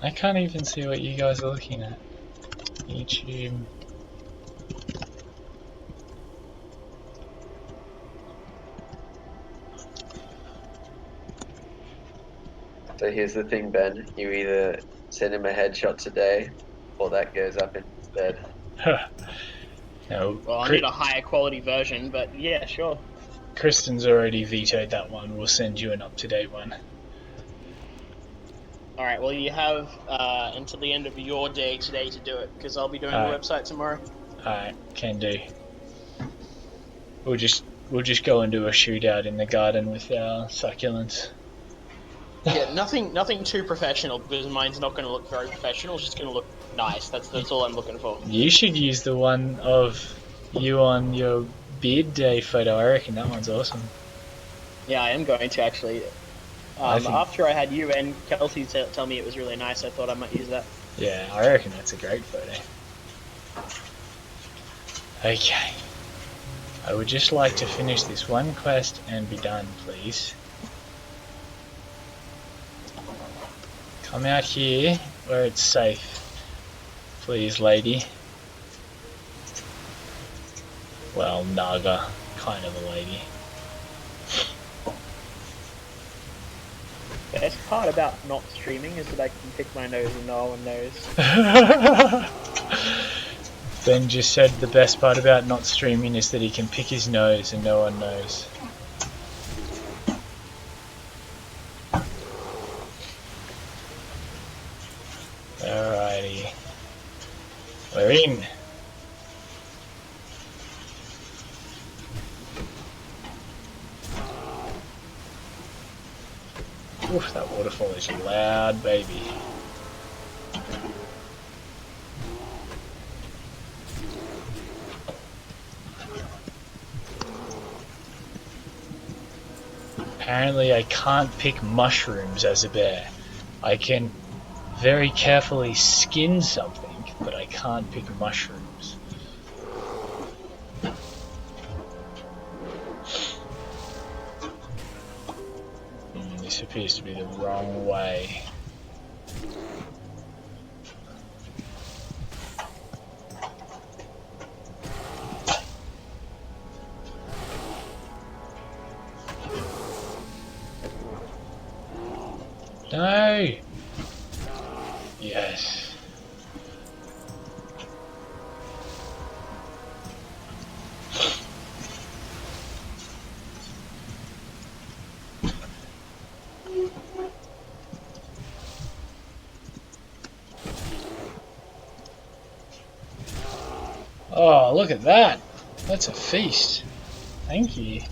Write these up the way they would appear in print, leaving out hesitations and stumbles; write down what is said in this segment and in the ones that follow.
I can't even see what you guys are looking at. YouTube. So here's the thing, Ben. You either send him a headshot today, or that goes up instead. No, Well, I need a higher quality version, but yeah, sure. Kristen's already vetoed that one. We'll send you an up-to-date one. Alright, well you have until the end of your day today to do it, because I'll be doing the website tomorrow. Alright, can do. We'll just go and do a shootout in the garden with our succulents. Yeah, nothing too professional, because mine's not going to look very professional. It's just going to look nice. That's all I'm looking for. You should use the one of you on your beard day photo. I reckon that one's awesome. Yeah, I am going to actually. After I had you and Kelsey tell me it was really nice, I thought I might use that. Yeah, I reckon that's a great photo. Okay. I would just like to finish this one quest and be done, please. Come out here where it's safe. Please, lady. Well, Naga. Kind of a lady. The best part about not streaming is that I can pick my nose and no one knows. Ben just said the best part about not streaming is that he can pick his nose and no one knows. Alrighty. We're in. Oof, that waterfall is loud, baby. Apparently I can't pick mushrooms as a bear. I can very carefully skin something, but I can't pick mushrooms. This appears to be the wrong way. No! Yes. Oh, look at that! That's a feast. Thank you.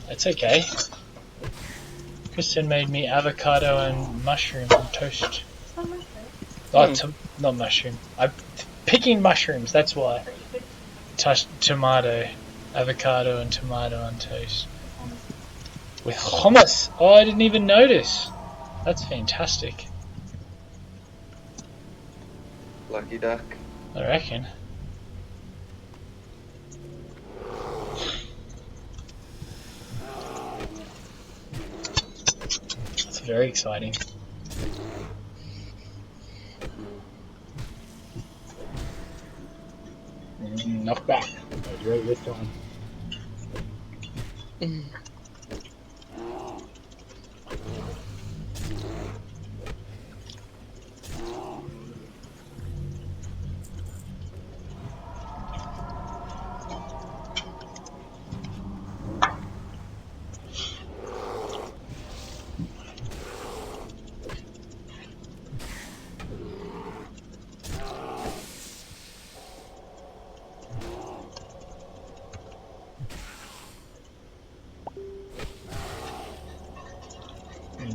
That's okay. Kristen made me avocado and mushroom toast. Oh, not mushroom. I'm picking mushrooms, that's why. Tomato. Avocado and tomato on toast. With hummus! Oh, I didn't even notice. That's fantastic. Lucky duck. I reckon. It's very exciting. Knock back. I was right this time.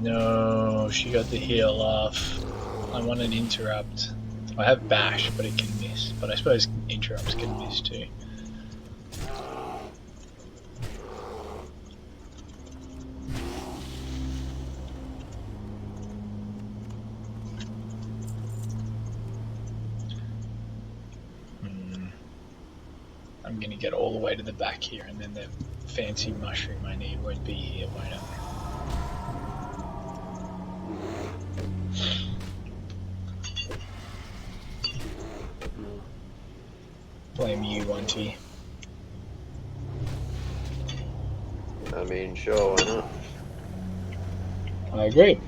No, she got the heal off. I want an interrupt. I have bash, but it can miss. But I suppose interrupts can miss too. I'm gonna get all the way to the back here, and then the fancy mushroom I need won't be here, won't it? 20. I mean, sure, why not? I agree.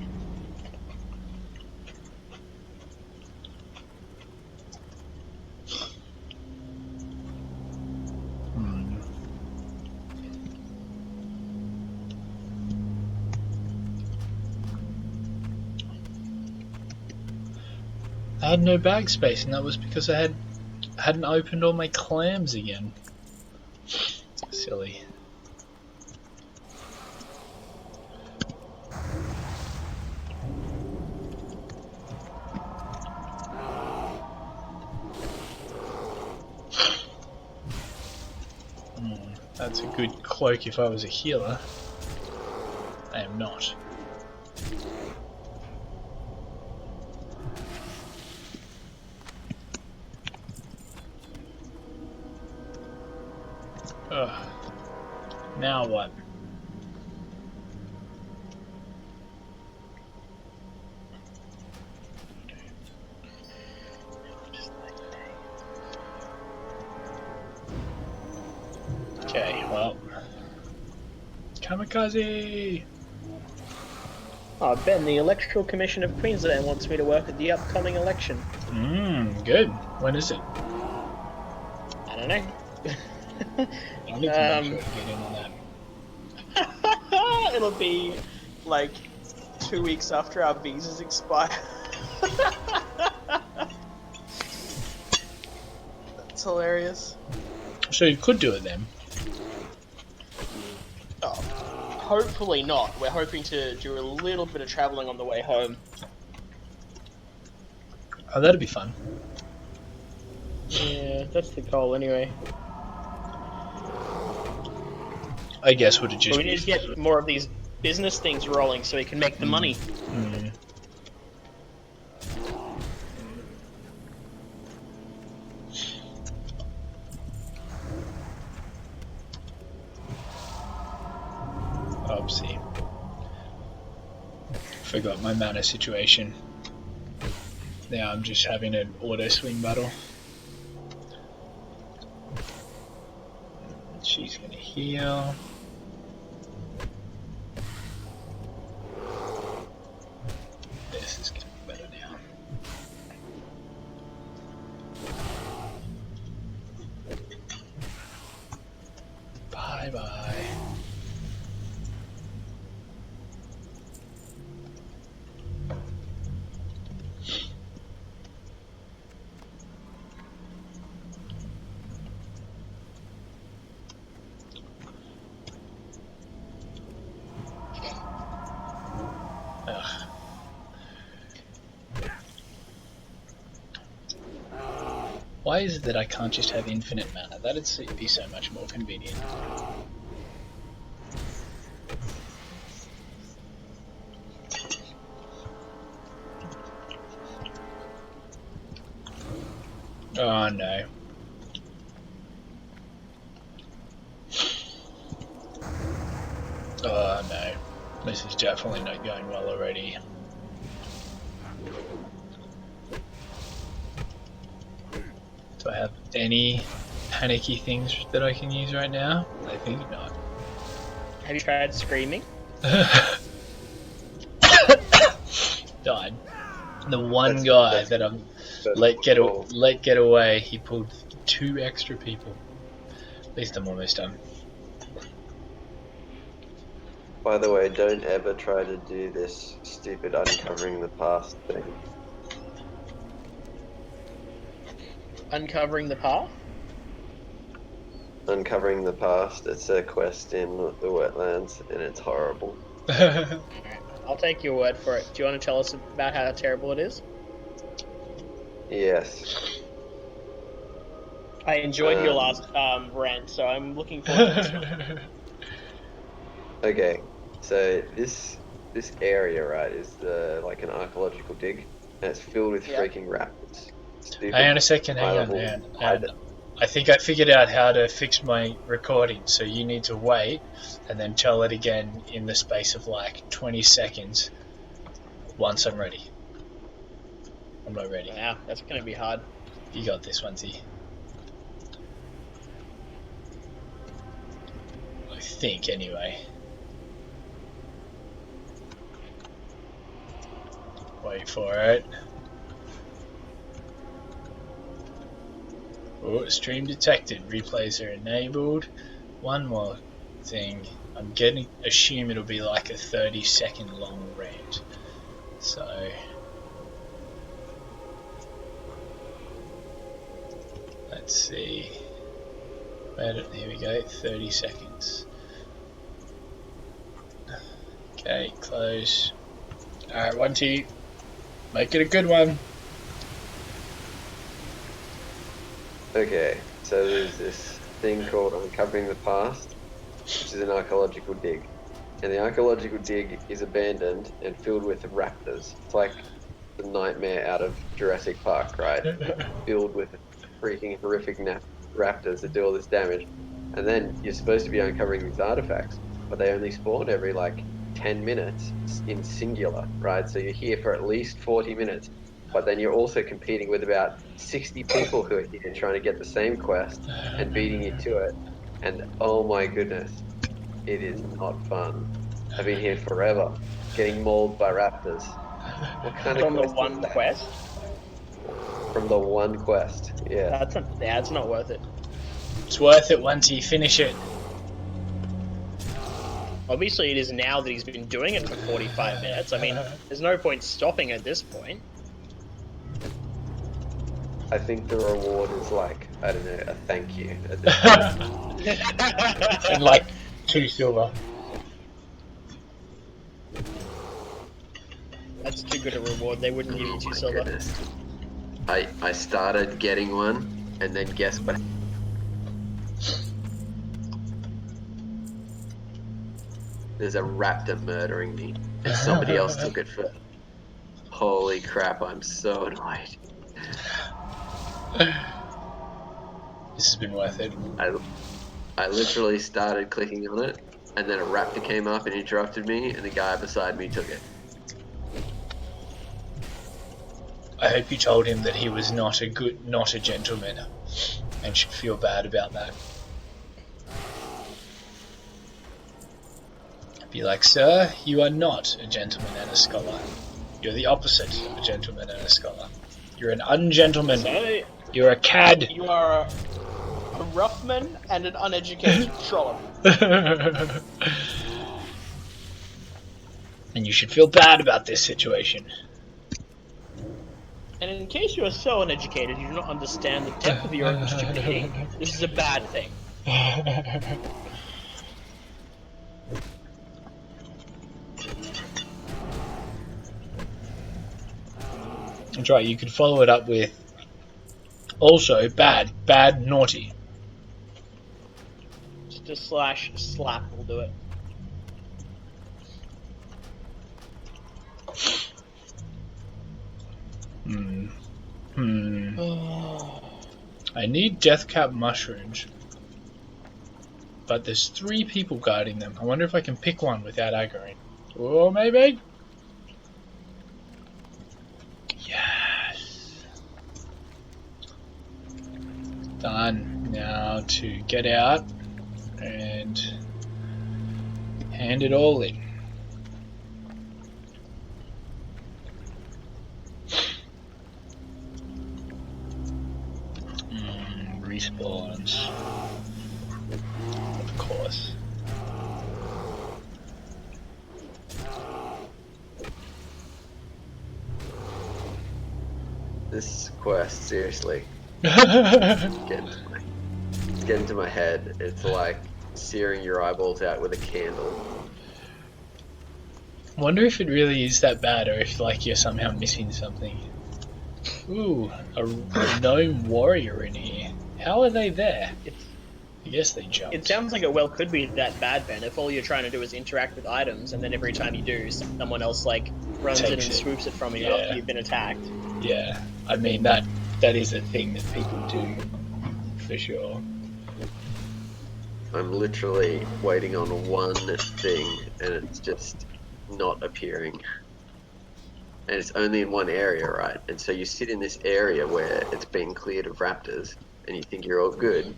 I had no bag space, and that was because I hadn't opened all my clams again. Silly. That's a good cloak if I was a healer. I am not. Ugh. Now what? Okay, well. Kamikaze! Oh, Ben, the Electoral Commission of Queensland wants me to work at the upcoming election. Good. When is it? I don't know. I need to make sure to get in on that. It'll be like 2 weeks after our visas expire. That's hilarious. So you could do it then. Oh, hopefully not. We're hoping to do a little bit of travelling on the way home. Oh, that'd be fun. Yeah, that's the goal anyway. I guess would it just But we need to get more of these business things rolling so we can make the money. Oopsie. Forgot my mana situation. Now I'm just having an auto swing battle. She's gonna heal. This is gonna be better now. Bye bye. Why is it that I can't just have infinite mana? That'd be so much more convenient. Oh no. Oh no. This is definitely not going well already. Do I have any panicky things that I can use right now? I think not. Have you tried screaming? Died. The one guy that I've let get away, he pulled 2 extra people. At least I'm almost done. By the way, don't ever try to do this stupid uncovering the past thing. Uncovering the path? Uncovering the past, it's a quest in the wetlands, and it's horrible. Alright, I'll take your word for it. Do you want to tell us about how terrible it is? Yes. I enjoyed your last rant, so I'm looking forward to this one. Okay, so this area, right, is like an archaeological dig, and it's filled with freaking rapids. Stupid, hang on a second, hang on. I think I figured out how to fix my recording, so you need to wait and then tell it again in the space of like 20 seconds once I'm ready. I'm not ready. Yeah, that's going to be hard. You got this one, Z. I think, anyway. Wait for it. Oh, stream detected. Replays are enabled. One more thing. I'm gonna assume it'll be like a 30-second long rant. So let's see. Here we go. 30 seconds. Okay, close. Alright, 1, 2. Make it a good one. Okay, so there's this thing called Uncovering the Past, which is an archaeological dig. And the archaeological dig is abandoned and filled with raptors. It's like the nightmare out of Jurassic Park, right? Filled with freaking horrific raptors that do all this damage. And then you're supposed to be uncovering these artifacts, but they only spawn every like 10 minutes in singular, right? So you're here for at least 40 minutes, but then you're also competing with about 60 people who are here trying to get the same quest and beating you to it. And oh my goodness, it is not fun. I've been here forever, getting mauled by raptors. What kind of From the quest is one that? quest? From the one quest, yeah. That's not worth it. It's worth it once you finish it. Obviously, it is now that he's been doing it for 45 minutes. I mean, there's no point stopping at this point. I think the reward is like, I don't know, a thank you at this point. And like 2 silver. That's too good a reward. They wouldn't give you 2 silver. Goodness. I started getting one, and then guess what? There's a raptor murdering me, and somebody else took it first. Holy crap, I'm so annoyed. This has been worth it. I literally started clicking on it, and then a raptor came up and interrupted me, and the guy beside me took it. I hope you told him that he was not a gentleman, and should feel bad about that. Be like, sir, you are not a gentleman and a scholar. You're the opposite of a gentleman and a scholar. You're an ungentleman. So, You're a cad. you are a rough man and an uneducated trollop. And you should feel bad about this situation. And in case you are so uneducated you do not understand the depth of your own stupidity, this is a bad thing. That's right, you could follow it up with also bad, naughty. Just a slash slap will do it. I need deathcap mushrooms, but there's 3 people guarding them. I wonder if I can pick one without aggroing. Oh, maybe? Yes. Done. Now to get out and hand it all in. Respawns. Of course. This quest, seriously. It's getting to my head. It's like searing your eyeballs out with a candle. Wonder if it really is that bad, or if like you're somehow missing something. Ooh, a gnome warrior in here. How are they there? I guess they jumped. It sounds like it well could be that bad, Ben, if all you're trying to do is interact with items, and then every time you do, someone else like runs in and swoops it from you after you've been attacked. Yeah, I mean that is a thing that people do, for sure. I'm literally waiting on one thing, and it's just not appearing. And it's only in one area, right? And so you sit in this area where it's been cleared of raptors, and you think you're all good,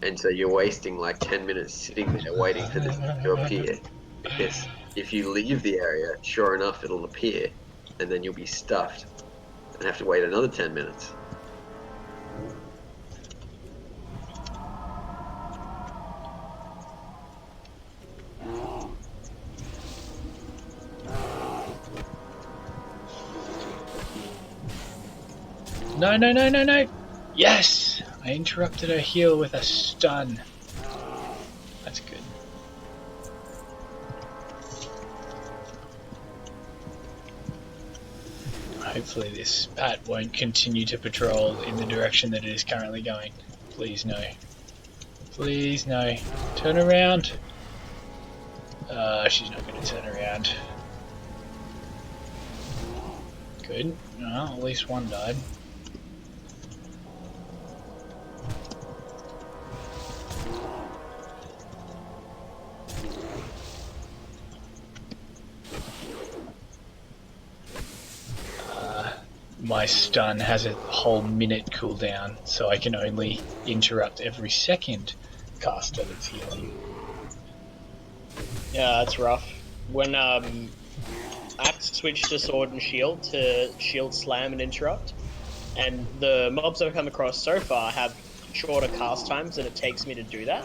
and so you're wasting like 10 minutes sitting there waiting for this to appear. Because if you leave the area, sure enough, it'll appear, and then you'll be stuffed and have to wait another 10 minutes. No, no, no, no, no! Yes! I interrupted her heal with a stun. That's good. Hopefully this bat won't continue to patrol in the direction that it is currently going. Please no. Please no. Turn around! She's not going to turn around. Good. Well, at least one died. My stun has a whole minute cooldown, so I can only interrupt every second caster that's healing. Yeah, that's rough. When I have to switch to sword and shield to shield slam and interrupt, and the mobs I've come across so far have shorter cast times than it takes me to do that.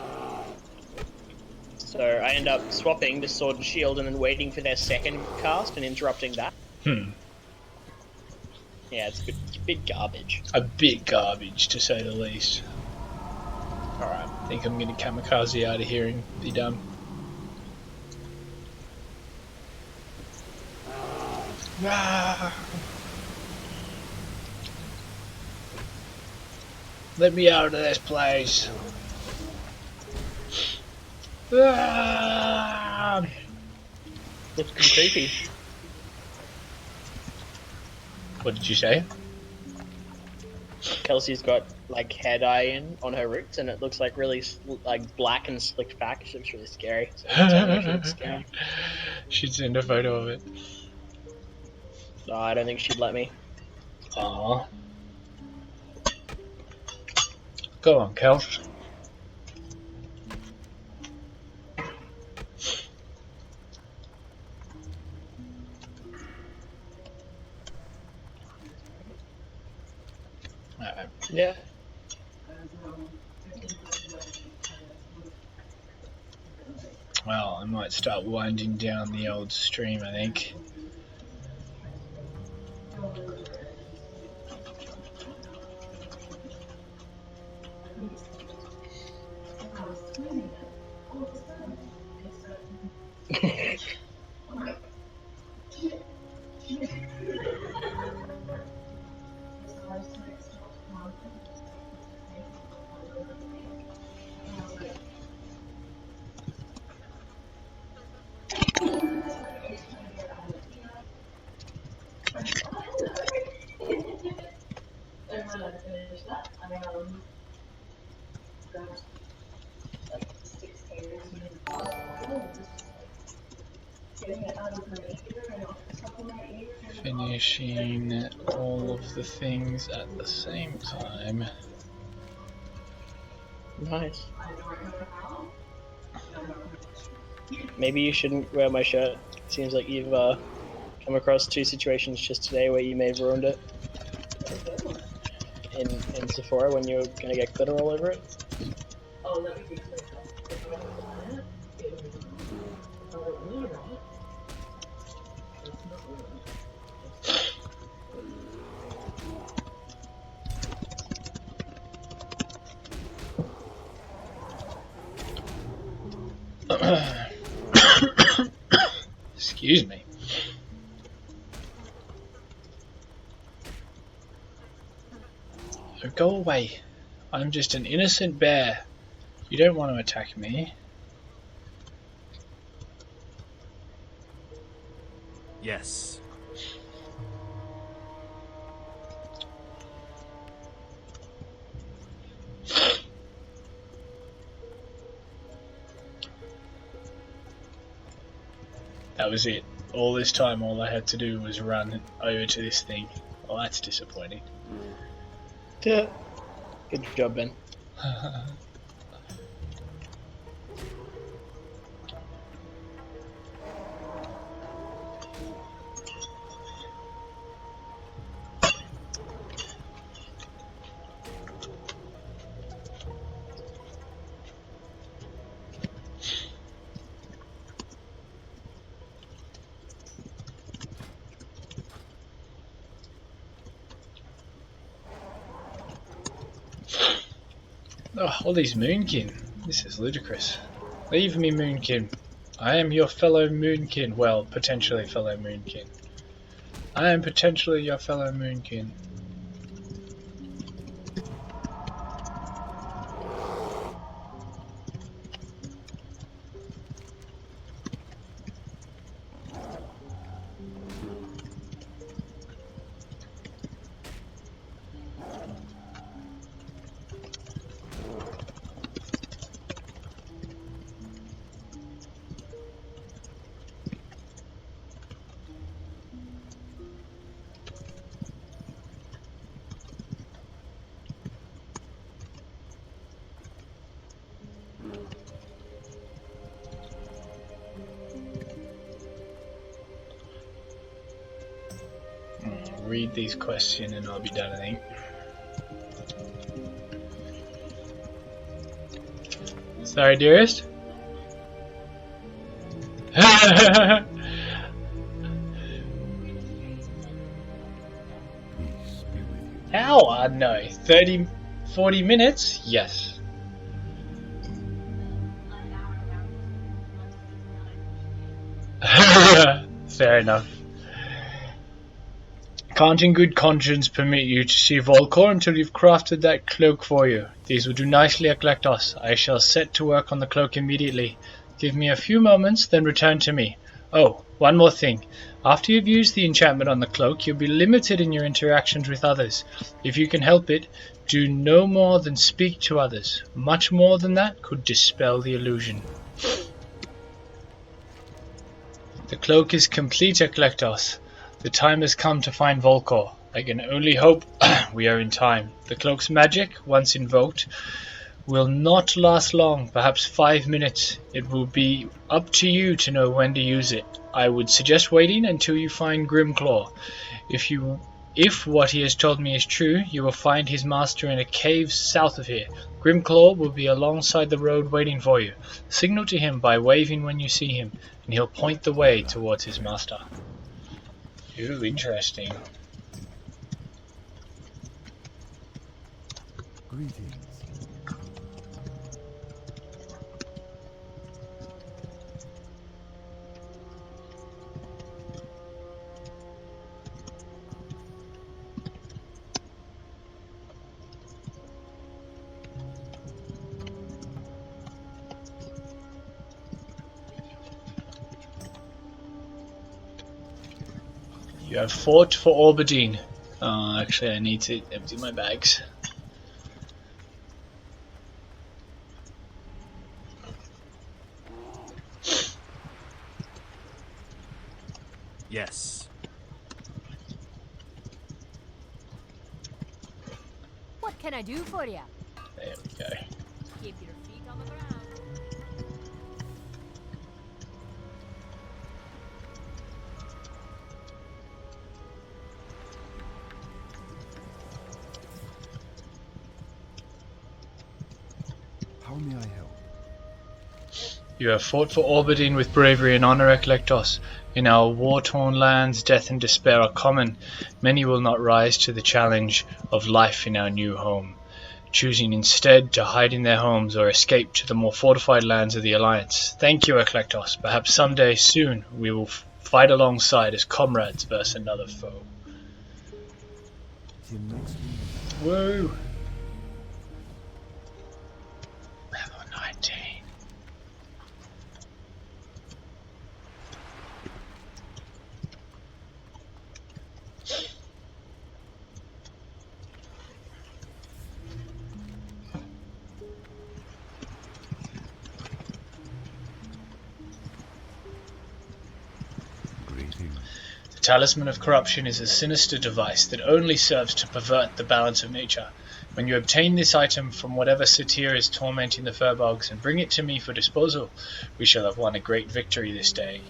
So I end up swapping to sword and shield and then waiting for their second cast and interrupting that. Yeah, it's a bit garbage. A bit garbage, to say the least. Alright, I think I'm going to kamikaze out of here and be done. Ah! Let me out of this place. Ah! Looks pretty creepy. What did you say? Kelsey's got like hair dye on her roots, and it looks like really like black and slicked back. It's really scary. So it's scary. She'd send a photo of it. No, I don't think she'd let me. Aww. Go on, Kels. Yeah. Well, I might start winding down the old stream, I think. Finishing all of the things at the same time. Nice. Maybe you shouldn't wear my shirt. Seems like you've come across two situations just today where you may have ruined it. In Sephora when you were gonna get glitter all over it. Excuse me. Oh, go away. I'm just an innocent bear. You don't want to attack me. Yes. That was it. All this time, all I had to do was run over to this thing. Well, that's disappointing. Yeah. Good job, Ben. Oh, all these moonkin. This is ludicrous. Leave me, moonkin. I am your fellow moonkin. Well, potentially fellow moonkin. I am potentially your fellow moonkin. Read these questions and I'll be done, I think. Sorry, dearest. How? No. 30, 40 minutes? Yes. Fair enough. Can't in good conscience permit you to see Volcor until you've crafted that cloak for you. These will do nicely at Galactos. I shall set to work on the cloak immediately. Give me a few moments, then return to me. Oh, one more thing. After you've used the enchantment on the cloak, you'll be limited in your interactions with others. If you can help it, do no more than speak to others. Much more than that could dispel the illusion. The cloak is complete at Galactos. The time has come to find Volcor. I can only hope we are in time. The cloak's magic, once invoked, will not last long, perhaps 5 minutes. It will be up to you to know when to use it. I would suggest waiting until you find Grimclaw. If what he has told me is true, you will find his master in a cave south of here. Grimclaw will be alongside the road waiting for you. Signal to him by waving when you see him, and he'll point the way towards his master. Ooh, interesting. Greetings. You have fought for Albadine. Oh, actually I need to empty my bags. Yes. What can I do for you? There we go. Keep your feet on the ground. How may I help? You have fought for Albadine with bravery and honor at Galactos. In our war-torn lands, death and despair are common. Many will not rise to the challenge of life in our new home, choosing instead to hide in their homes or escape to the more fortified lands of the Alliance. Thank you, Galactos. Perhaps someday soon we will fight alongside as comrades versus another foe. Woo! Level 19. The Talisman of Corruption is a sinister device that only serves to pervert the balance of nature. When you obtain this item from whatever satyr is tormenting the Furbolgs and bring it to me for disposal, we shall have won a great victory this day.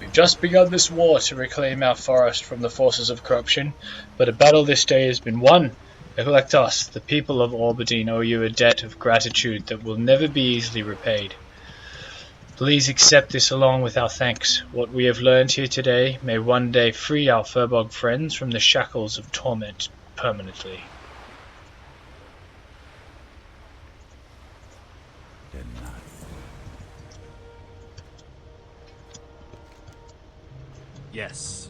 We've just begun this war to reclaim our forest from the forces of corruption, but a battle this day has been won. Galactos, the people of Albadine owe you a debt of gratitude that will never be easily repaid. Please accept this along with our thanks. What we have learned here today may one day free our Furbolg friends from the shackles of torment permanently. Yes.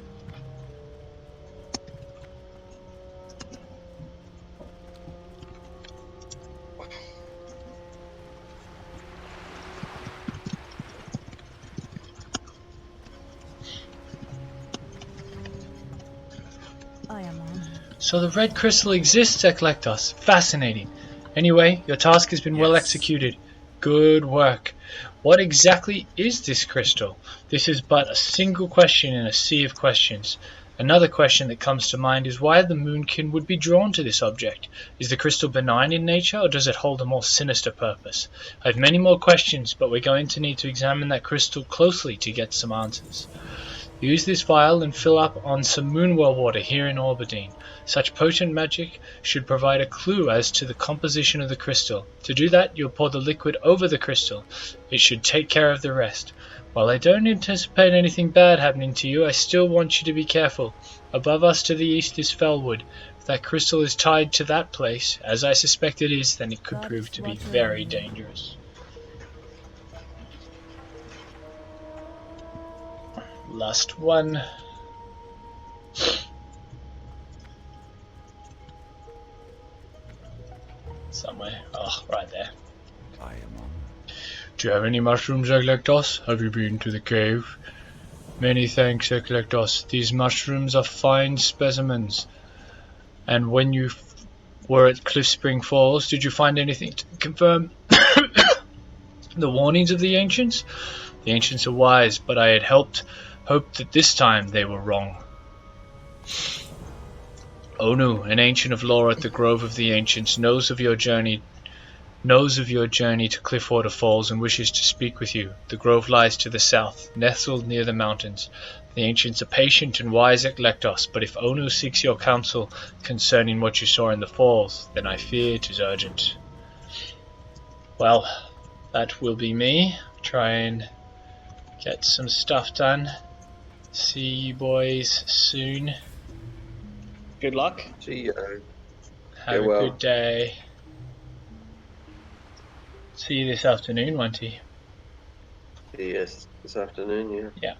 I am honored. So the red crystal exists, Eklektos. Fascinating. Anyway, your task has been well Yes. executed. Good work. What exactly is this crystal? This is but a single question in a sea of questions. Another question that comes to mind is why the Moonkin would be drawn to this object. Is the crystal benign in nature, or does it hold a more sinister purpose? I have many more questions, but we're going to need to examine that crystal closely to get some answers. Use this vial and fill up on some Moonwell water here in Orbadine. Such potent magic should provide a clue as to the composition of the crystal. To do that, you'll pour the liquid over the crystal. It should take care of the rest. While I don't anticipate anything bad happening to you, I still want you to be careful. Above us to the east is Fellwood. If that crystal is tied to that place, as I suspect it is, then it could God prove is to be watching very me. dangerous. Last one. Somewhere. Oh, right there. I am honored. Do you have any mushrooms, Eklektos? Have you been to the cave? Many thanks, Eklektos. These mushrooms are fine specimens. And when you were at Cliff Spring Falls, did you find anything to confirm the warnings of the ancients? The ancients are wise, but I had hoped that this time they were wrong. Onu, an ancient of lore at the Grove of the Ancients, knows of your journey to Cliffwater Falls and wishes to speak with you. The grove lies to the south, nestled near the mountains. The ancients are patient and wise at Lektos, but if Onu seeks your counsel concerning what you saw in the falls, then I fear it is urgent. Well, that will be me. Try and get some stuff done. See you boys soon. Good luck. See ya. Have a well. good day. See you this afternoon, won't he? Yes, this afternoon, yeah. Yeah.